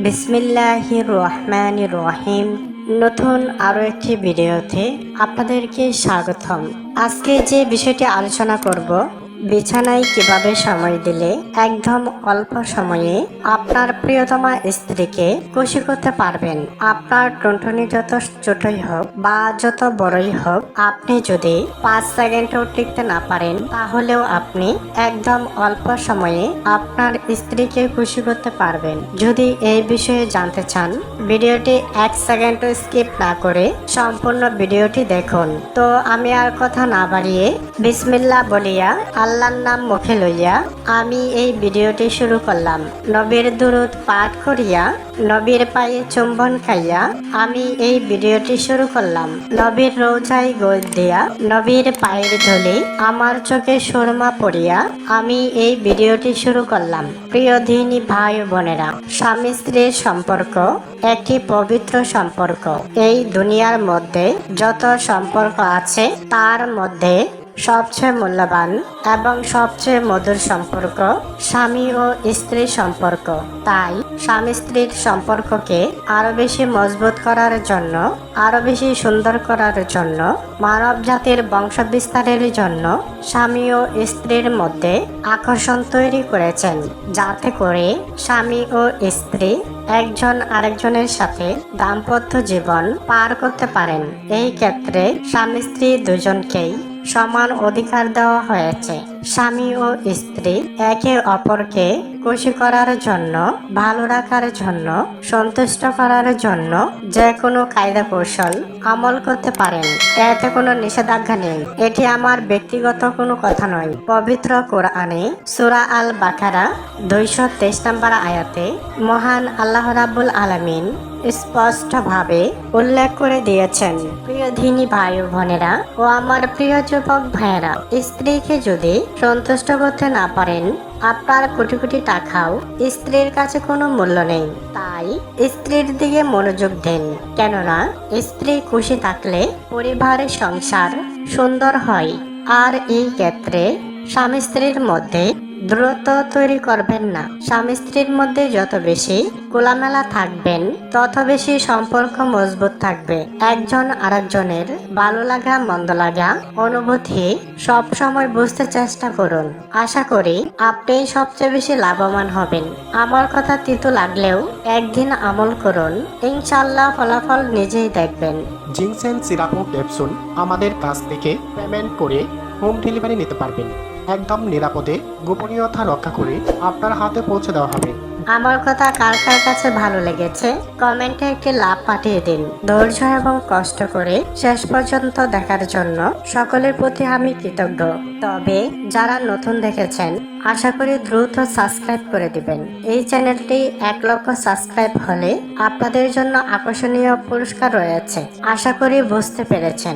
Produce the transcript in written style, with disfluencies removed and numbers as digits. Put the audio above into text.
বিসমিল্লাহির রহমানির রহিম। নতুন আরও একটি ভিডিওতে আপনাদেরকে স্বাগতম। আজকে যে বিষয়টি আলোচনা করব, বিছানায় কিভাবে সময় দিলে একদম অল্প সময়ে আপনার প্রিয়তমা স্ত্রীকে খুশি করতে পারবেন। আপনার টুনটুনি যত ছোটই হোক বা যত বড়ই হোক, আপনি যদি 5 সেকেন্ডও টিকতে না পারেন, তাহলেও আপনি একদম অল্প সময়ে আপনার স্ত্রীকে খুশি করতে পারবেন। যদি এই বিষয়ে জানতে চান, ভিডিওটি 1 সেকেন্ডও স্কিপ না করে সম্পূর্ণ ভিডিওটি দেখুন। তো আমি আর কথা না বাড়িয়ে বিসমিল্লাহ বলিয়া আল্লাহর নাম মুখে লইয়া আমি এই ভিডিওটি শুরু করলাম। নবীর দুরূদ পাঠ করিয়া নবীর পায়ে চুম্বন খাইয়া আমি এই ভিডিওটি শুরু করলাম। নবীর রোজায় গোল দিয়া নবীর পায়ের ধুলি আমার চোখে সুরমা পড়িয়া আমি এই ভিডিওটি শুরু করলাম। প্রিয় দিনী ভাই বোনেরা, স্বামী স্ত্রীর সম্পর্ক একটি পবিত্র সম্পর্ক। এই দুনিয়ার মধ্যে যত সম্পর্ক আছে তার মধ্যে সবচেয়ে মূল্যবান এবং সবচেয়ে মধুর সম্পর্ক স্বামী ও স্ত্রীর সম্পর্ক। তাই স্বামী স্ত্রীর সম্পর্ককে আরো বেশি মজবুত করার জন্য, আরো বেশি সুন্দর করার জন্য, মানব জাতির বংশ বিস্তারের জন্য স্বামী ও স্ত্রীর মধ্যে আকর্ষণ তৈরি করেছেন, যাতে করে স্বামী ও স্ত্রী একজন আরেকজনের সাথে দাম্পত্য জীবন পার করতে পারেন। এই ক্ষেত্রে স্বামী স্ত্রী দুজনকেই সমান অধিকার দেওয়া হয়েছে। স্বামী ও স্ত্রী একে অপরকে খুশি করার জন্য, ভালো রাখার জন্য, সন্তুষ্ট করার জন্য যে কোনো কায়দা কৌশল আমল করতে পারেন। এতে কোনো নিষেধাজ্ঞা নেই। এটি আমার ব্যক্তিগত কোনো কথা নয়। পবিত্র কোরআনে সূরা আল বাকারা 223 নম্বর আয়াতে মহান আল্লাহ রাব্বুল আলামিন স্পষ্টভাবে উল্লেখ করে দিয়েছেন, প্রিয় দিনী ভাই ও বোনেরা ও আমার প্রিয় যুবক ভাইয়েরা, স্ত্রীকে যদি সন্তুষ্ট করতে না পারেন, আপনার কোটি কোটি টাকাও স্ত্রীর কাছে কোনো মূল্য নেই। তাই স্ত্রীর দিকে মনোযোগ দেন, কেননা স্ত্রী খুশি থাকলে পরিবারের সংসার সুন্দর হয়। আর এই ক্ষেত্রে স্বামী স্ত্রীর মধ্যে দূরত্ব তৈরি করবেন না। স্বামী স্ত্রীর মধ্যে যত বেশি খোলামেলা থাকবেন, তত বেশি সম্পর্ক মজবুত থাকবে। একজন আরেকজনের ভালো লাগা মন্দ লাগা অনুভূতি সব সময় বুঝতে চেষ্টা করুন। আশা করি আপনি সবচেয়ে বেশি লাভবান হবেন। আমার কথা তিতো লাগলেও একদিন আমল করুন, ইনশাআল্লাহ ফলাফল নিজেই দেখবেন। জিনসেন সিরাপ ও ক্যাপসুল আমাদের কাছ থেকে পেমেন্ট করে হোম ডেলিভারি নিতে পারবেন। একদম নিরাপদে গোপনীয়তা রক্ষা করে আপনার হাতে পৌঁছে দেওয়া হবে। আমার কথা কার কার কাছে ভালো লেগেছে কমেন্টে একটি লাভ পাঠিয়ে দিন। ধৈর্য এবং কষ্ট করে শেষ পর্যন্ত দেখার জন্য সকলের প্রতি আমি কৃতজ্ঞ। তবে যারা নতুন দেখেছেন, আশা করি দ্রুত সাবস্ক্রাইব করে দিবেন। এই চ্যানেলটি 1 লক্ষ সাবস্ক্রাইব হলে আপনাদের জন্য আকর্ষণীয় পুরস্কার রয়েছে। আশা করি বুঝতে পেরেছেন।